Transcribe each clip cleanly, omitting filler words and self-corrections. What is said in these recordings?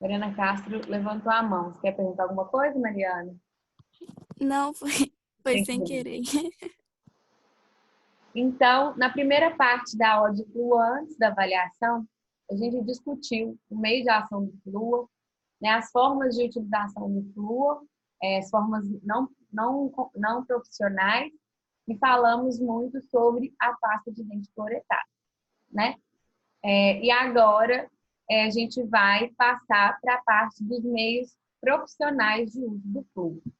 Mariana Castro levantou a mão. Você quer perguntar alguma coisa, Mariana? Não, foi Sem sem querer. querer. Então, na primeira parte da aula de flúor, antes da avaliação, a gente discutiu o meio de ação do flúor, né, as formas de utilização do flúor, as formas não profissionais, e falamos muito sobre a pasta de dente fluoretada, né? E agora a gente vai passar para a parte dos meios profissionais de uso do flúor. Deixa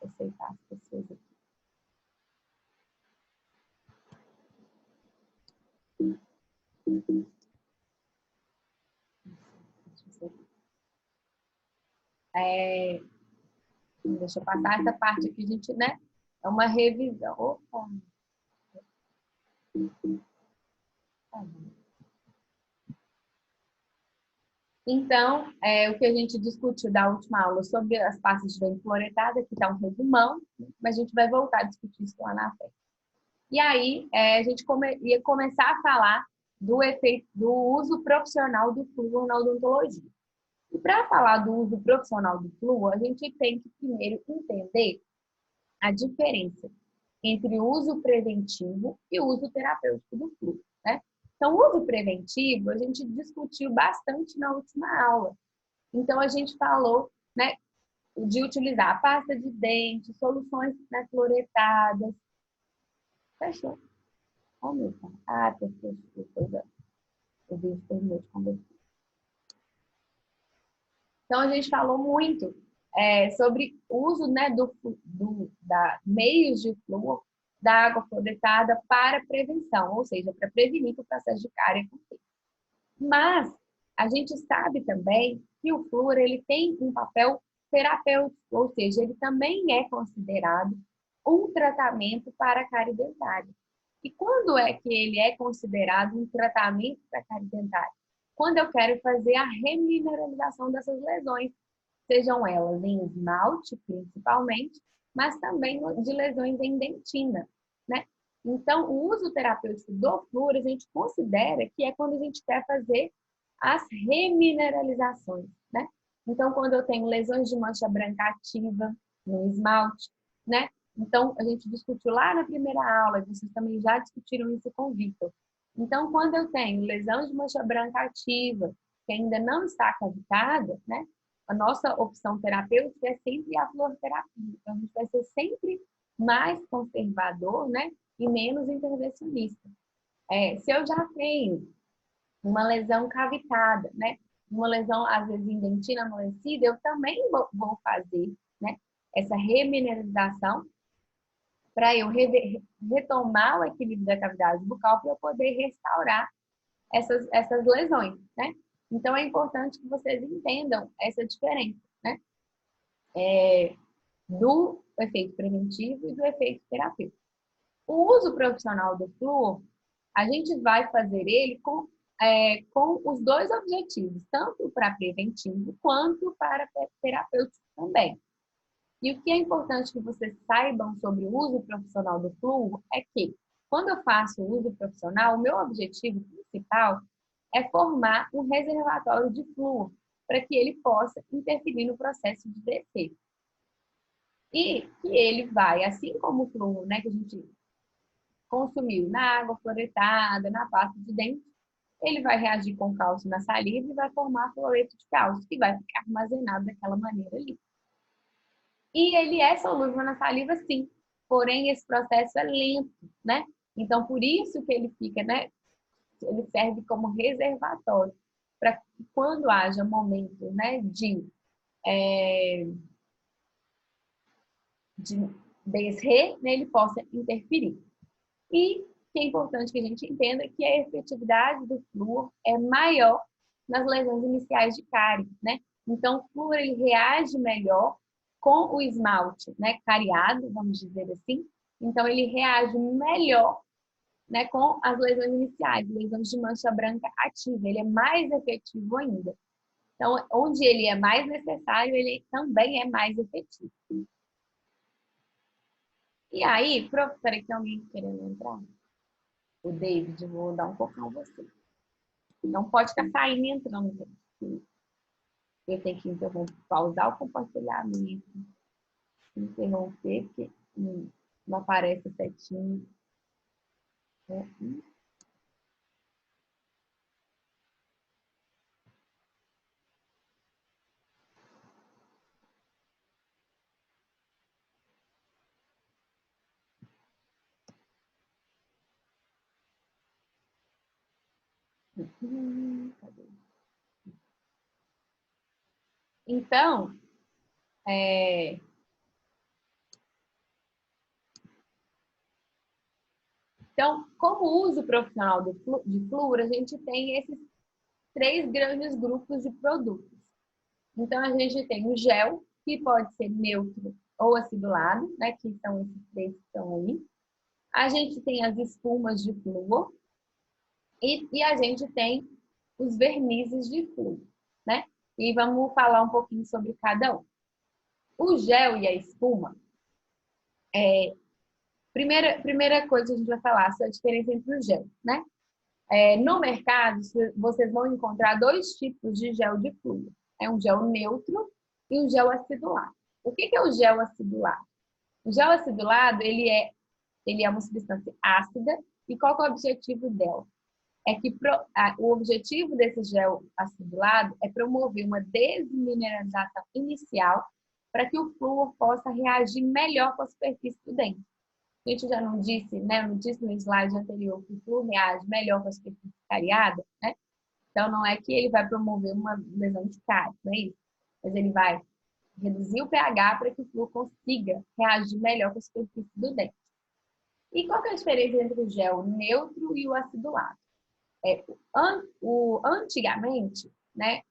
eu aceitar as pessoas aqui. Deixa eu passar essa parte aqui, a gente, né? É uma revisão. Opa! Tá bom. Então, o que a gente discutiu da última aula sobre as pastas de dente fluoretada, que está um resumão, mas a gente vai voltar a discutir isso lá na frente. E aí, a gente ia começar a falar do efeito do uso profissional do flúor na odontologia. E para falar do uso profissional do flúor, a gente tem que primeiro entender a diferença entre o uso preventivo e o uso terapêutico do flúor, né? Então, o uso preventivo a gente discutiu bastante na última aula. Então, a gente falou, né, de utilizar a pasta de dente, soluções, né, fluoretadas. Fechou. Oh, meu pai. Ah, perfeito. O vídeo terminou de conversar. Então, a gente falou muito sobre o uso, né, meios de flúor da água fluoretada para prevenção, ou seja, para prevenir que o processo de cárie aconteça. Mas a gente sabe também que o flúor ele tem um papel terapêutico, ou seja, ele também é considerado um tratamento para a cárie dentária. E quando é que ele é considerado um tratamento para a cárie dentária? Quando eu quero fazer a remineralização dessas lesões, sejam elas em esmalte, principalmente, mas também de lesões em dentina, né? Então, o uso terapêutico do flúor, a gente considera que é quando a gente quer fazer as remineralizações, né? Então, quando eu tenho lesões de mancha branca ativa no esmalte, né? Então, a gente discutiu lá na primeira aula, e vocês também já discutiram isso com o Vitor. Então, quando eu tenho lesão de mancha branca ativa, que ainda não está cavitada, né? A nossa opção terapêutica é sempre a fluoroterapia. Então, a gente vai ser sempre mais conservador, né? E menos intervencionista. Se eu já tenho uma lesão cavitada, né? Uma lesão, às vezes, em dentina amolecida, eu também vou fazer, né? Essa remineralização para eu retomar o equilíbrio da cavidade bucal para eu poder restaurar essas lesões, né? Então, é importante que vocês entendam essa diferença, né? Do efeito preventivo e do efeito terapêutico. O uso profissional do flúor, a gente vai fazer ele com os dois objetivos, tanto para preventivo quanto para terapêutico também. E o que é importante que vocês saibam sobre o uso profissional do flúor é que, quando eu faço o uso profissional, o meu objetivo principal é formar um reservatório de flúor para que ele possa interferir no processo de descer. E que ele vai, assim como o flúor, né, que a gente consumiu na água fluoretada, na pasta de dente, ele vai reagir com cálcio na saliva e vai formar fluoreto de cálcio, que vai ficar armazenado daquela maneira ali. E ele é solúvel na saliva, sim, porém esse processo é lento, né? Então, por isso que ele fica, né? Ele serve como reservatório, para que quando haja momentos, né, de desrer, né, ele possa interferir. E que é importante que a gente entenda que a efetividade do flúor é maior nas lesões iniciais de cárie, né? Então, o flúor ele reage melhor com o esmalte, né, cariado, vamos dizer assim. Então, ele reage melhor, né, com as lesões iniciais, lesões de mancha branca ativa. Ele é mais efetivo ainda. Então, onde ele é mais necessário, ele também é mais efetivo. E aí, peraí, tem alguém querendo entrar? O David, vou dar um pouquinho a você. Não pode ficar saindo e entrando. Eu tenho que interromper, pausar o compartilhamento, interromper, porque não aparece certinho. Né? Cadê? Então, como uso profissional de flúor, a gente tem esses 3 grandes grupos de produtos. Então, a gente tem o gel, que pode ser neutro ou acidulado, né? Que são esses 3 que estão aí. A gente tem as espumas de flúor e a gente tem os vernizes de flúor, né? E vamos falar um pouquinho sobre cada um. O gel e a espuma, primeira coisa que a gente vai falar é a diferença entre o gel, né? No mercado, vocês vão encontrar 2 tipos de gel de flúor. É um gel neutro e um gel acidulado. O que é o gel acidulado? O gel acidulado, ele é uma substância ácida. E qual é o objetivo dela? O objetivo desse gel acidulado é promover uma desmineralização inicial para que o flúor possa reagir melhor com a superfície do dente. A gente já não disse, né? Não disse no slide anterior que o flúor reage melhor com a superfície cariada, né? Então, não é que ele vai promover uma lesão de cárie, não é isso? Mas ele vai reduzir o pH para que o flúor consiga reagir melhor com a superfície do dente. E qual que é a diferença entre o gel neutro e o acidulado? Antigamente, né,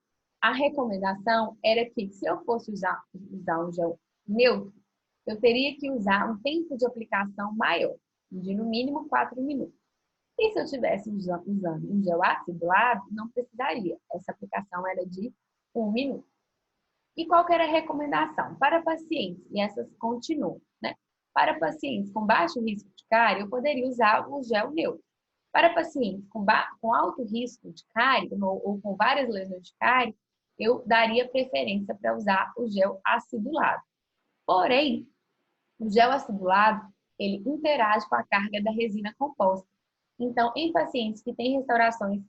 a recomendação era que se eu fosse usar um gel neutro, eu teria que usar um tempo de aplicação maior, de no mínimo 4 minutos. E se eu estivesse usando um gel acidulado, não precisaria. Essa aplicação era de 1 minuto. E qual que era a recomendação? Para pacientes, e essas continuam, né? Para pacientes com baixo risco de cárie, eu poderia usar o gel neutro. Para pacientes com alto risco de cárie ou com várias lesões de cárie, eu daria preferência para usar o gel acidulado. Porém, o gel acidulado, ele interage com a carga da resina composta. Então, em pacientes que têm restaurações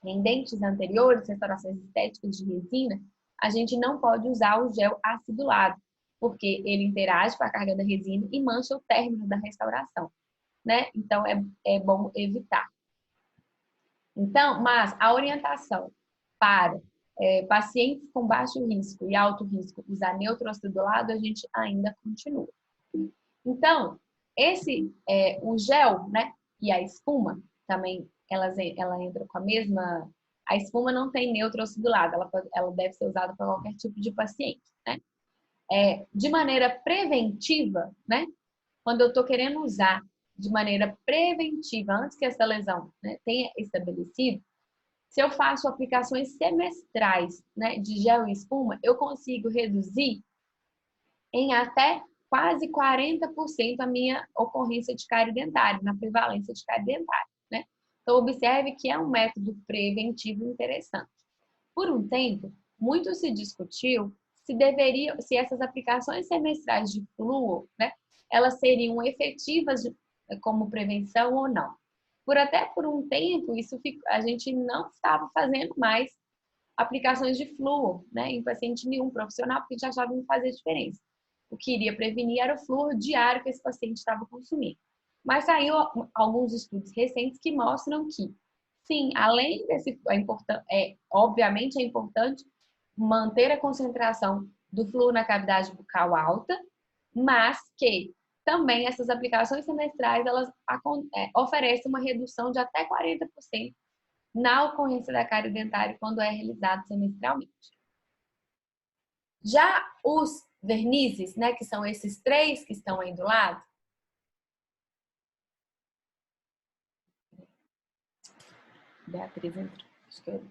em dentes anteriores, restaurações estéticas de resina, a gente não pode usar o gel acidulado, porque ele interage com a carga da resina e mancha o término da restauração, né? Então, é bom evitar. Então, mas a orientação para pacientes com baixo risco e alto risco usar neutroacidulado, a gente ainda continua. Então, o gel, né, e a espuma também, ela entra com a mesma. A espuma não tem neutroacidulado, ela deve ser usada para qualquer tipo de paciente, né? De maneira preventiva, né? Quando eu estou querendo usar de maneira preventiva, antes que essa lesão, né, tenha estabelecido, se eu faço aplicações semestrais, né, de gel e espuma, eu consigo reduzir em até quase 40% a minha ocorrência de cárie dentária, na prevalência de cárie dentária, né? Então, observe que é um método preventivo interessante. Por um tempo, muito se discutiu se essas aplicações semestrais de flúor, né, elas seriam efetivas como prevenção ou não. Até por um tempo, a gente não estava fazendo mais aplicações de flúor, né, em paciente nenhum profissional, porque a gente achava que não fazia diferença. O que iria prevenir era o flúor diário que esse paciente estava consumindo. Mas saiu alguns estudos recentes que mostram que, sim, além desse, obviamente é importante manter a concentração do flúor na cavidade bucal alta, mas que também essas aplicações semestrais elas oferecem uma redução de até 40% na ocorrência da cárie dentária quando é realizado semestralmente. Já os vernizes, né, que são esses 3 que estão aí do lado, Beatriz entrou, acho que eu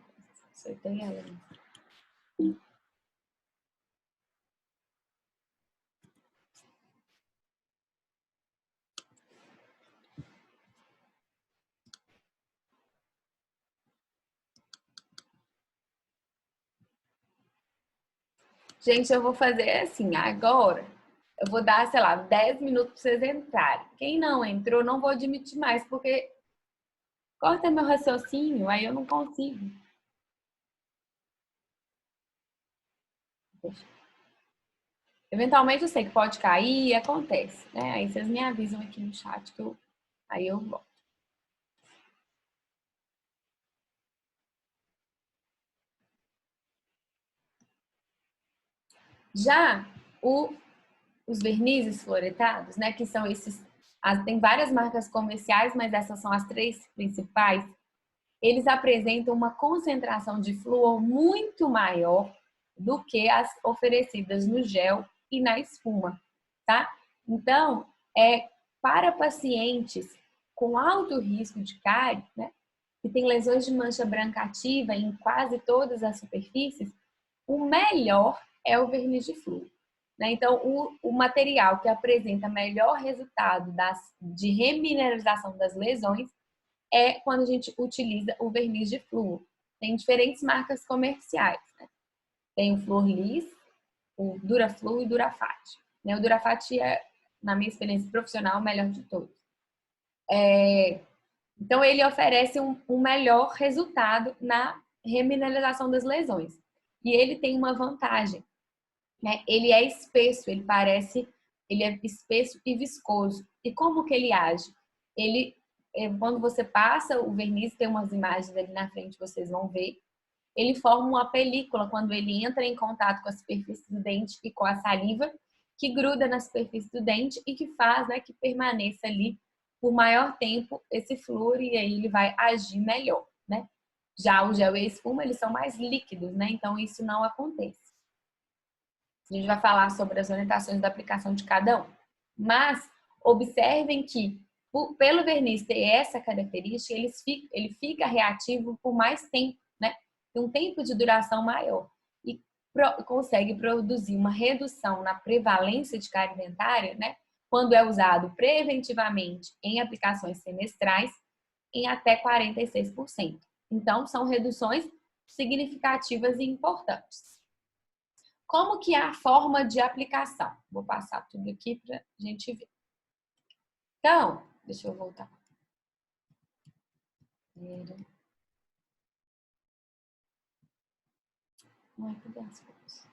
acertei ela. Gente, eu vou fazer assim, agora eu vou dar, sei lá, 10 minutos para vocês entrarem. Quem não entrou, não vou admitir mais, porque corta meu raciocínio, aí eu não consigo. Eventualmente eu sei que pode cair, acontece, né? Aí vocês me avisam aqui no chat que aí eu volto. Já os vernizes fluoretados, né, que são esses, tem várias marcas comerciais, mas essas são as três principais. Eles apresentam uma concentração de flúor muito maior do que as oferecidas no gel e na espuma, tá? Então, para pacientes com alto risco de cárie, né, que tem lesões de mancha branca ativa em quase todas as superfícies, o melhor é o verniz de flúor. Né? Então, o material que apresenta melhor resultado de remineralização das lesões é quando a gente utiliza o verniz de flúor. Tem diferentes marcas comerciais. Né? Tem o Flor Lis, o Duraflor e o Durafat. Né? O Durafat é, na minha experiência profissional, o melhor de todos. Então, ele oferece um melhor resultado na remineralização das lesões. E ele tem uma vantagem, né? Ele é espesso, ele é espesso e viscoso. E como que ele age? Ele, quando você passa o verniz, tem umas imagens ali na frente, vocês vão ver. Ele forma uma película quando ele entra em contato com a superfície do dente e com a saliva, que gruda na superfície do dente e que faz, né, que permaneça ali por maior tempo esse flúor e aí ele vai agir melhor, né? Já o gel e a espuma, eles são mais líquidos, né? Então isso não acontece. A gente vai falar sobre as orientações da aplicação de cada um. Mas observem que, pelo verniz ter essa característica, ele fica reativo por mais tempo, né? Tem um tempo de duração maior e consegue produzir uma redução na prevalência de cárie dentária, né? Quando é usado preventivamente em aplicações semestrais, em até 46%. Então, são reduções significativas e importantes. Como que é a forma de aplicação? Vou passar tudo aqui para a gente ver. Então, deixa eu voltar. Não é cadê as coisas?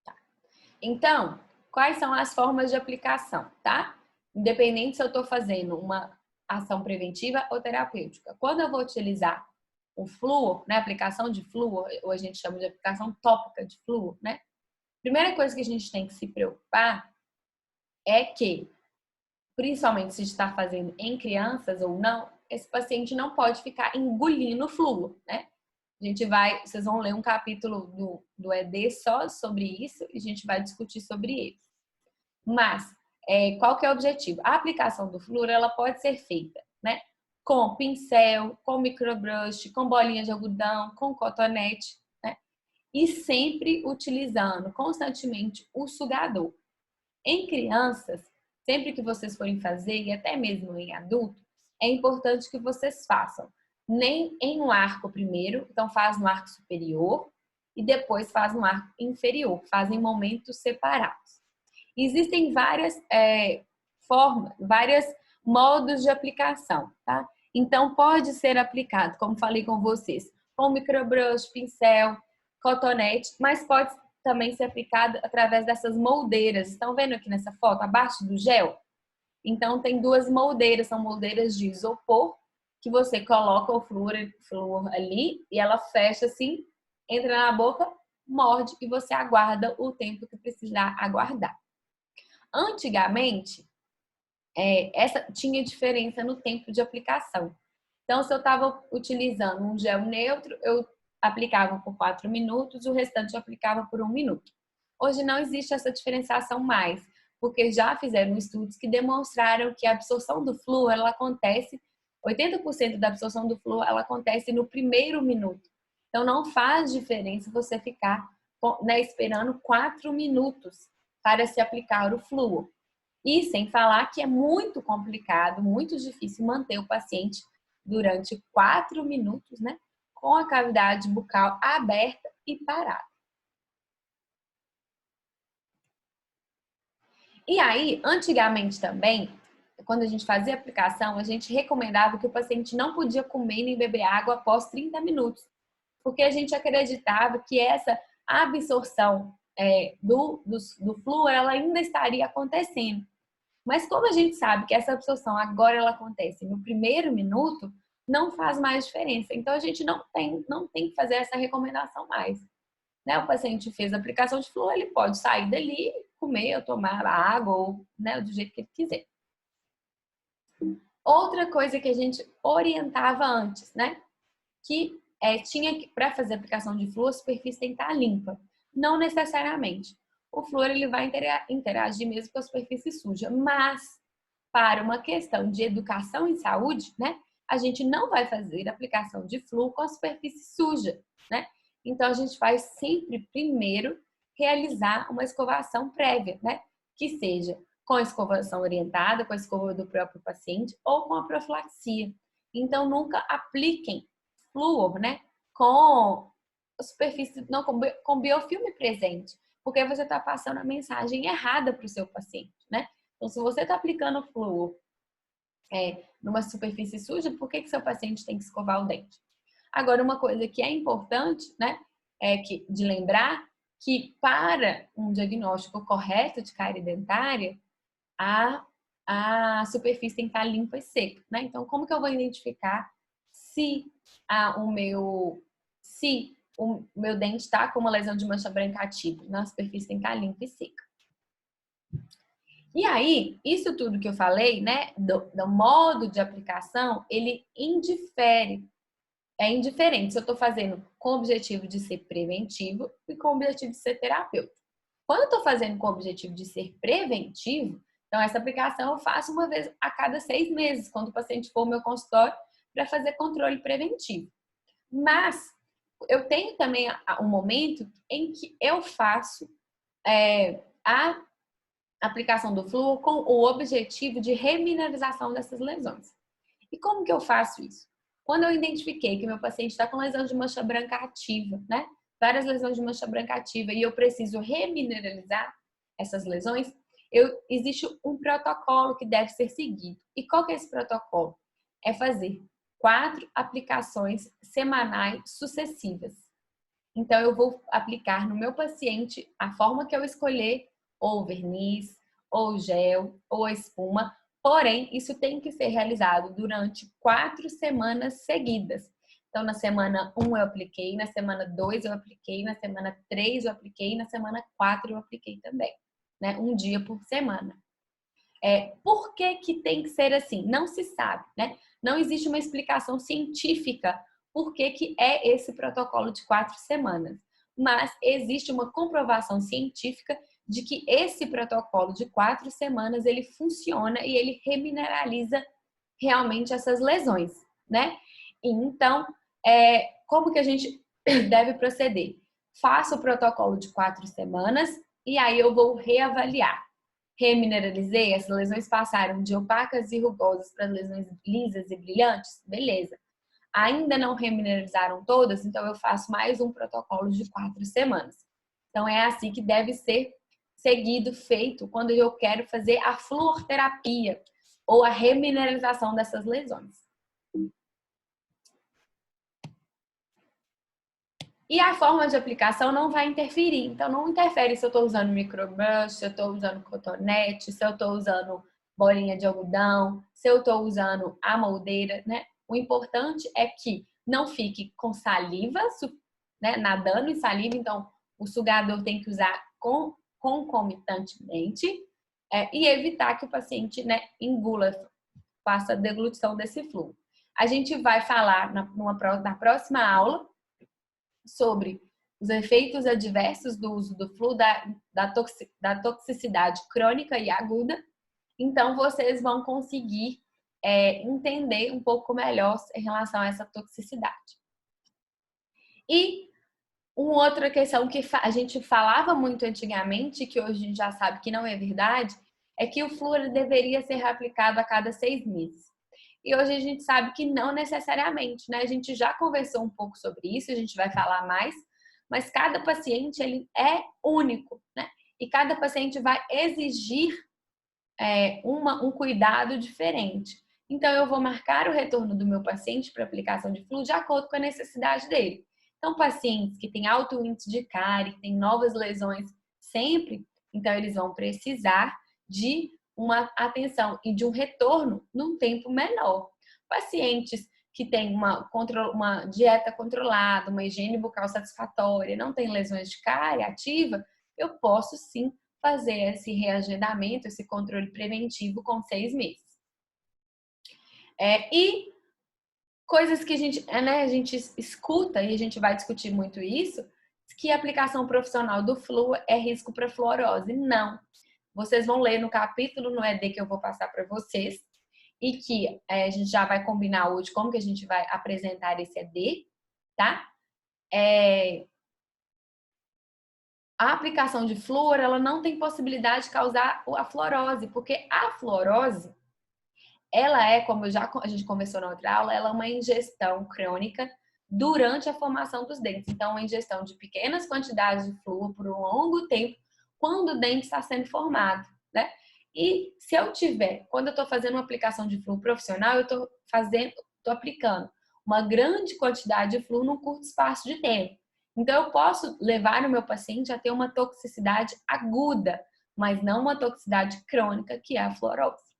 Tá. Então, quais são as formas de aplicação, tá? Independente se eu estou fazendo uma ação preventiva ou terapêutica. Quando eu vou utilizar o flúor, né, aplicação de flúor, ou a gente chama de aplicação tópica de flúor, né? Primeira coisa que a gente tem que se preocupar é que, principalmente se está fazendo em crianças ou não, esse paciente não pode ficar engolindo flúor, né? Vocês vão ler um capítulo do ED só sobre isso e a gente vai discutir sobre ele. Mas, qual que é o objetivo? A aplicação do flúor, ela pode ser feita, né? Com pincel, com microbrush, com bolinha de algodão, com cotonete, né? E sempre utilizando constantemente o sugador. Em crianças, sempre que vocês forem fazer, e até mesmo em adulto, é importante que vocês façam nem em um arco primeiro, então faz no arco superior e depois faz no arco inferior, fazem momentos separados. Existem várias formas, vários modos de aplicação, tá? Então pode ser aplicado, como falei com vocês, com microbrush, pincel, cotonete, mas pode também ser aplicado através dessas moldeiras. Estão vendo aqui nessa foto, abaixo do gel? Então, tem duas moldeiras, são moldeiras de isopor, que você coloca o flúor ali e ela fecha assim, entra na boca, morde e você aguarda o tempo que precisar aguardar. Antigamente, essa tinha diferença no tempo de aplicação. Então, se eu estava utilizando um gel neutro, eu aplicava por 4 minutos, o restante eu aplicava por 1 minuto. Hoje não existe essa diferenciação mais, porque já fizeram estudos que demonstraram que a absorção do flúor, ela acontece, 80% da absorção do flúor, ela acontece no primeiro minuto. Então, não faz diferença você ficar, né, esperando 4 minutos para se aplicar o flúor. E sem falar que é muito complicado, muito difícil manter o paciente durante 4 minutos, né? Com a cavidade bucal aberta e parada. E aí, antigamente também, quando a gente fazia a aplicação, a gente recomendava que o paciente não podia comer nem beber água após 30 minutos, porque a gente acreditava que essa absorção do flúor ela ainda estaria acontecendo. Mas como a gente sabe que essa absorção agora ela acontece no primeiro minuto, não faz mais diferença. Então a gente não tem que fazer essa recomendação mais. Né? O paciente fez a aplicação de flúor, ele pode sair dali, comer ou tomar água, ou né, do jeito que ele quiser. Outra coisa que a gente orientava antes, né? Que tinha que, para fazer a aplicação de flúor, a superfície tem que estar limpa. Não necessariamente. O flúor ele vai interagir mesmo com a superfície suja, mas para uma questão de educação e saúde, né? A gente não vai fazer aplicação de flúor com a superfície suja, né? Então a gente vai sempre primeiro realizar uma escovação prévia, né? Que seja com a escovação orientada, com a escova do próprio paciente ou com a profilaxia. Então nunca apliquem flúor, né? Com a superfície, não com biofilme presente, porque você está passando a mensagem errada para o seu paciente, né? Então, se você está aplicando flúor numa superfície suja, por que seu paciente tem que escovar o dente? Agora, uma coisa que é importante, né, de lembrar que para um diagnóstico correto de cárie dentária, a superfície tem que estar limpa e seca, né? Então, como que eu vou identificar se o meu dente está com uma lesão de mancha branca ativa? Na superfície tem que estar limpa e seca. E aí, isso tudo que eu falei, né, do modo de aplicação, ele indifere. É indiferente se eu estou fazendo com o objetivo de ser preventivo e com o objetivo de ser terapêutico. Quando eu estou fazendo com o objetivo de ser preventivo, então essa aplicação eu faço uma vez a cada 6 meses, quando o paciente for ao meu consultório para fazer controle preventivo. Mas eu tenho também um momento em que eu faço a aplicação do flúor com o objetivo de remineralização dessas lesões. E como que eu faço isso? Quando eu identifiquei que meu paciente está com lesão de mancha branca ativa, né? Várias lesões de mancha branca ativa e eu preciso remineralizar essas lesões, existe um protocolo que deve ser seguido. E qual que é esse protocolo? É fazer 4 aplicações semanais sucessivas. Então, eu vou aplicar no meu paciente a forma que eu escolher, ou verniz, ou gel, ou espuma. Porém, isso tem que ser realizado durante 4 semanas seguidas. Então, na semana 1 eu apliquei, na semana 2 eu apliquei, na semana 3 eu apliquei, na semana 4 eu apliquei também. Né? Um dia por semana. Por que que tem que ser assim? Não se sabe, né? Não existe uma explicação científica por que que é esse protocolo de 4 semanas. Mas existe uma comprovação científica de que esse protocolo de 4 semanas, ele funciona e ele remineraliza realmente essas lesões, né? Então, como que a gente deve proceder? Faço o protocolo de 4 semanas e aí eu vou reavaliar. Remineralizei, essas lesões passaram de opacas e rugosas para lesões lisas e brilhantes? Beleza. Ainda não remineralizaram todas, então eu faço mais um protocolo de 4 semanas. Então é assim que deve ser seguido, feito, quando eu quero fazer a fluorterapia ou a remineralização dessas lesões. E a forma de aplicação não vai interferir. Então, não interfere se eu estou usando microbrush, se eu estou usando cotonete, se eu estou usando bolinha de algodão, se eu estou usando a moldeira, né? O importante é que não fique com saliva, né? Nadando em saliva. Então, o sugador tem que usar concomitantemente e evitar que o paciente, né, engula, faça a deglutição desse flúor. A gente vai falar na próxima aula sobre os efeitos adversos do uso do flúor, da toxicidade crônica e aguda. Então, vocês vão conseguir entender um pouco melhor em relação a essa toxicidade. E uma outra questão que a gente falava muito antigamente, que hoje a gente já sabe que não é verdade, é que o flúor deveria ser aplicado a cada 6 meses. E hoje a gente sabe que não necessariamente, né? A gente já conversou um pouco sobre isso, a gente vai falar mais, mas cada paciente ele é único, né? E cada paciente vai exigir um cuidado diferente. Então, eu vou marcar o retorno do meu paciente para aplicação de flu de acordo com a necessidade dele. Então, pacientes que têm alto índice de cárie, têm novas lesões sempre, então eles vão precisar de uma atenção e de um retorno num tempo menor. Pacientes que têm uma dieta controlada, uma higiene bucal satisfatória, não têm lesões de cárie ativa, eu posso sim fazer esse reagendamento, esse controle preventivo com 6 meses. E coisas que a gente escuta e a gente vai discutir muito isso, que a aplicação profissional do flu é risco para fluorose. Não. Vocês vão ler no capítulo no ED que eu vou passar para vocês e que a gente já vai combinar hoje como que a gente vai apresentar esse ED, tá? A aplicação de flúor, ela não tem possibilidade de causar a fluorose, porque a fluorose, ela é, como a gente conversou na outra aula, ela é uma ingestão crônica durante a formação dos dentes. Então, uma ingestão de pequenas quantidades de flúor por um longo tempo, quando o dente está sendo formado, né? E se eu tiver, quando eu estou fazendo uma aplicação de flúor profissional, eu estou aplicando uma grande quantidade de flúor num curto espaço de tempo. Então, eu posso levar o meu paciente a ter uma toxicidade aguda, mas não uma toxicidade crônica, que é a fluorose.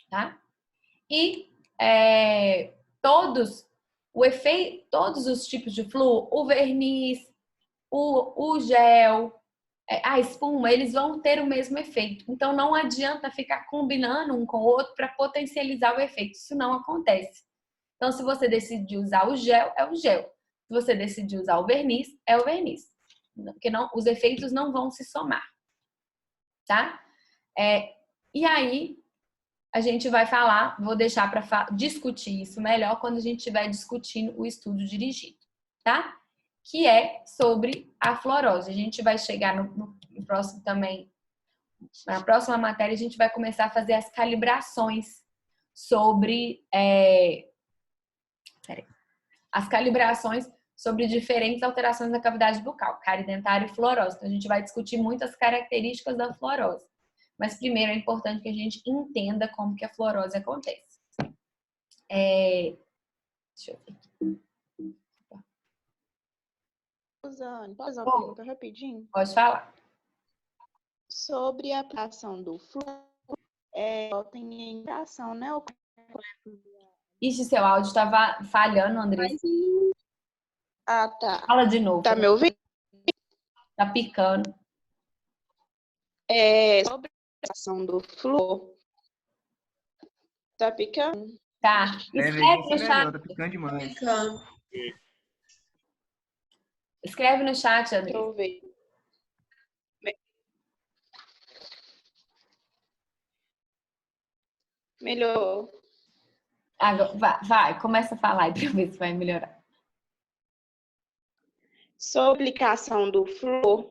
Tá? E todos os tipos de flúor, o verniz, o gel, a espuma, eles vão ter o mesmo efeito. Então, não adianta ficar combinando um com o outro para potencializar o efeito. Isso não acontece. Então, se você decidir usar o gel, é o gel. Se você decidir usar o verniz, é o verniz. Porque os efeitos não vão se somar. Tá? E aí, a gente vai falar, vou deixar para discutir isso melhor quando a gente estiver discutindo o estudo dirigido, tá? Que é sobre a fluorose. A gente vai chegar no próximo também, na próxima matéria, a gente vai começar a fazer as calibrações sobre diferentes alterações da cavidade bucal, cárie dentária e fluorose. Então, a gente vai discutir muitas características da fluorose. Mas primeiro é importante que a gente entenda como que a fluorose acontece. Deixa eu ver aqui. Rosane, posso fazer uma pergunta rapidinho? Pode falar. Sobre a aplicação do flúor, tem interação, né? Ixi, seu áudio estava falhando, Andressa. Ah, tá. Fala de novo. Tá me ouvindo? Tá picando. Sobre a aplicação do flúor, tá picando? Tá. Escreve no chat. Tá picando demais. Escreve no chat, Andressa. Deixa eu ver. Melhorou. Vai, começa a falar aí para ver se vai melhorar. Sobre a aplicação do flúor,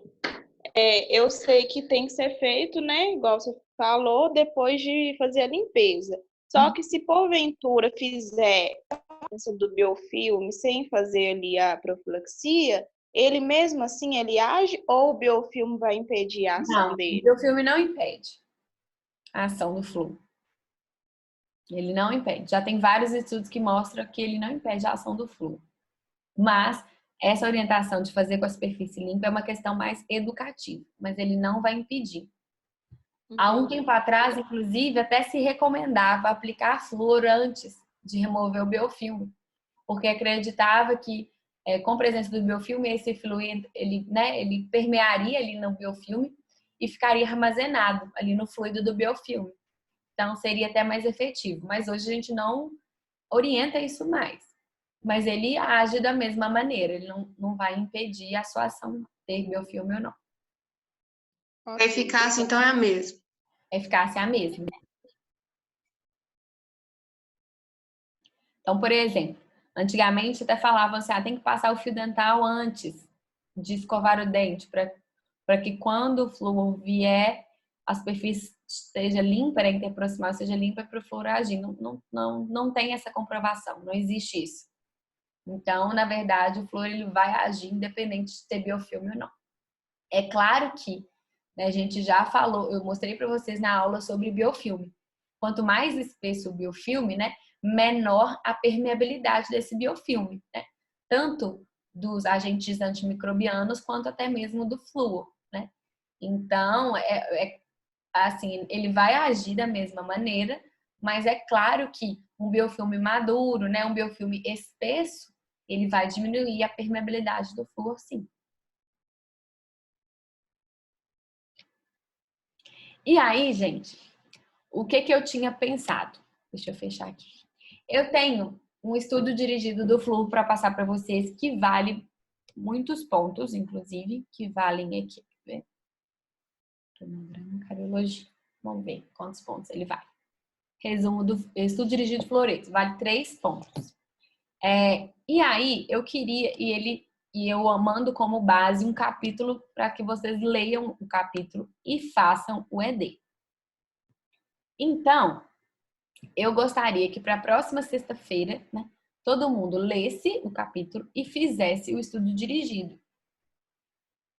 eu sei que tem que ser feito, né? Igual você falou, depois de fazer a limpeza. Só que se porventura fizer a do biofilme sem fazer ali a profilaxia, ele mesmo assim ele age ou o biofilme vai impedir a ação dele? O biofilme não impede a ação do flúor. Ele não impede. Já tem vários estudos que mostram que ele não impede a ação do flúor. Mas essa orientação de fazer com a superfície limpa é uma questão mais educativa, mas ele não vai impedir. Há um tempo atrás, inclusive, até se recomendava aplicar flúor antes de remover o biofilme, porque acreditava que com a presença do biofilme, esse fluido ele permearia ali no biofilme e ficaria armazenado ali no fluido do biofilme. Então, seria até mais efetivo. Mas hoje a gente não orienta isso mais. Mas ele age da mesma maneira. Ele não vai impedir a sua ação ter biofilme ou não. A eficácia, então, é a mesma. A eficácia é a mesma. Então, por exemplo, antigamente até falavam assim, tem que passar o fio dental antes de escovar o dente, para que quando o flúor vier, a superfície esteja limpa, né, interproximal seja limpa para o flúor agir. Não tem essa comprovação, não existe isso. Então, na verdade, o flúor ele vai agir independente de ter biofilme ou não. É claro que, né, a gente já falou, eu mostrei para vocês na aula sobre biofilme. Quanto mais espesso o biofilme, né, menor a permeabilidade desse biofilme, né? Tanto dos agentes antimicrobianos quanto até mesmo do flúor, né? Então, assim, ele vai agir da mesma maneira, mas é claro que um biofilme maduro, né, um biofilme espesso, ele vai diminuir a permeabilidade do flúor, sim. E aí, gente, o que eu tinha pensado? Deixa eu fechar aqui. Eu tenho um estudo dirigido do flúor para passar para vocês que vale muitos pontos, inclusive, que valem aqui. Cronograma, cariologia. Vamos ver quantos pontos ele vale. Resumo do estudo dirigido de fluoretos, vale 3 pontos. E aí, eu queria, e eu mando como base um capítulo para que vocês leiam o capítulo e façam o ED. Então, eu gostaria que para a próxima sexta-feira, né, todo mundo lesse o capítulo e fizesse o estudo dirigido.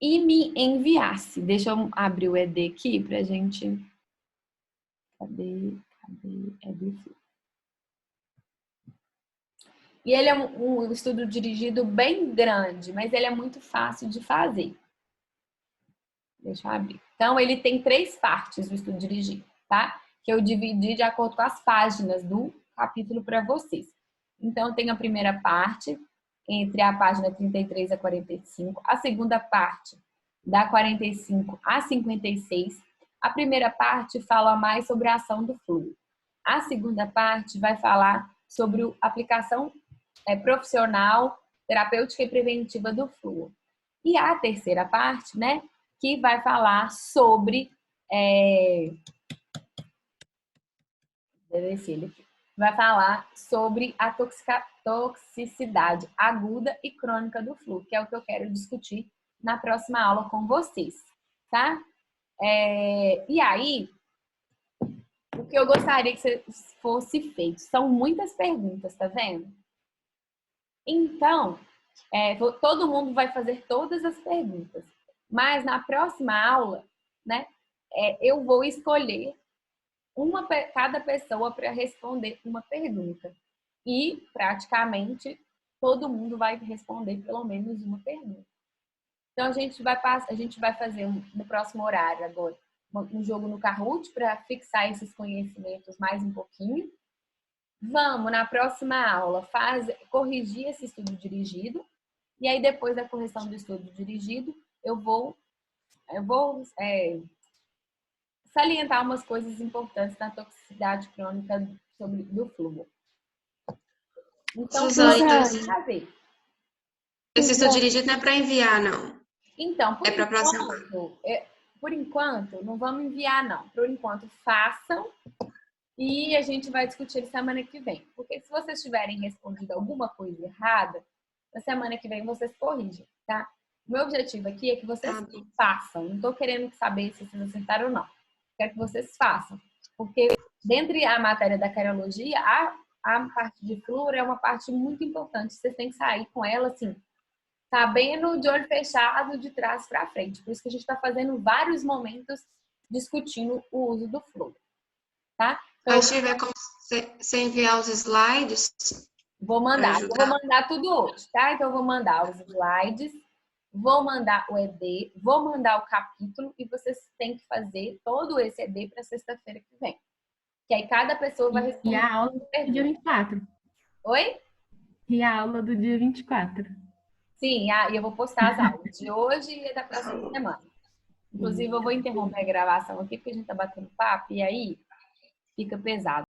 E me enviasse. Deixa eu abrir o ED aqui pra gente. Cadê? ED. E ele é um estudo dirigido bem grande, mas ele é muito fácil de fazer. Deixa eu abrir. Então, ele tem 3 partes do estudo dirigido, tá? Que eu dividi de acordo com as páginas do capítulo para vocês. Então, tem a primeira parte, entre a página 33 a 45. A segunda parte, da 45 a 56. A primeira parte fala mais sobre a ação do flúor. A segunda parte vai falar sobre a aplicação profissional, terapêutica e preventiva do flúor. E a terceira parte, né, que vai falar sobre vai falar sobre a toxicidade aguda e crônica do flúor, que é o que eu quero discutir na próxima aula com vocês, tá? E aí, o que eu gostaria que fosse feito? São muitas perguntas, tá vendo? Então, todo mundo vai fazer todas as perguntas. Mas na próxima aula, né, eu vou escolher cada pessoa para responder uma pergunta. E, praticamente, todo mundo vai responder pelo menos uma pergunta. Então, a gente vai fazer no próximo horário agora um jogo no Kahoot para fixar esses conhecimentos mais um pouquinho. Vamos, na próxima aula, corrigir esse estudo dirigido. E aí, depois da correção do estudo dirigido, eu vou salientar umas coisas importantes na toxicidade crônica do flúor. Então, Suzane, esse estudo dirigido não é para enviar, não. Então, por enquanto, não vamos enviar, não. Por enquanto, façam e a gente vai discutir semana que vem. Porque se vocês tiverem respondido alguma coisa errada, na semana que vem vocês corrigem, tá? O meu objetivo aqui é que vocês façam. Não estou querendo saber se vocês acertaram ou não. Quero que vocês façam. Porque, dentre a matéria da cariologia, a parte de flúor é uma parte muito importante. Vocês têm que sair com ela, assim, sabendo de olho fechado, de trás para frente. Por isso que a gente está fazendo vários momentos discutindo o uso do flúor. Tá? Então, aí, se tiver como você enviar os slides... Vou mandar tudo hoje, tá? Então, eu vou mandar os slides, vou mandar o ED, vou mandar o capítulo e vocês têm que fazer todo esse ED para sexta-feira que vem. Que aí cada pessoa vai responder. E a aula do dia 24. Oi? E a aula do dia 24. Sim, e eu vou postar as aulas de hoje e da próxima semana. Inclusive, eu vou interromper a gravação aqui, porque a gente tá batendo papo e aí fica pesado.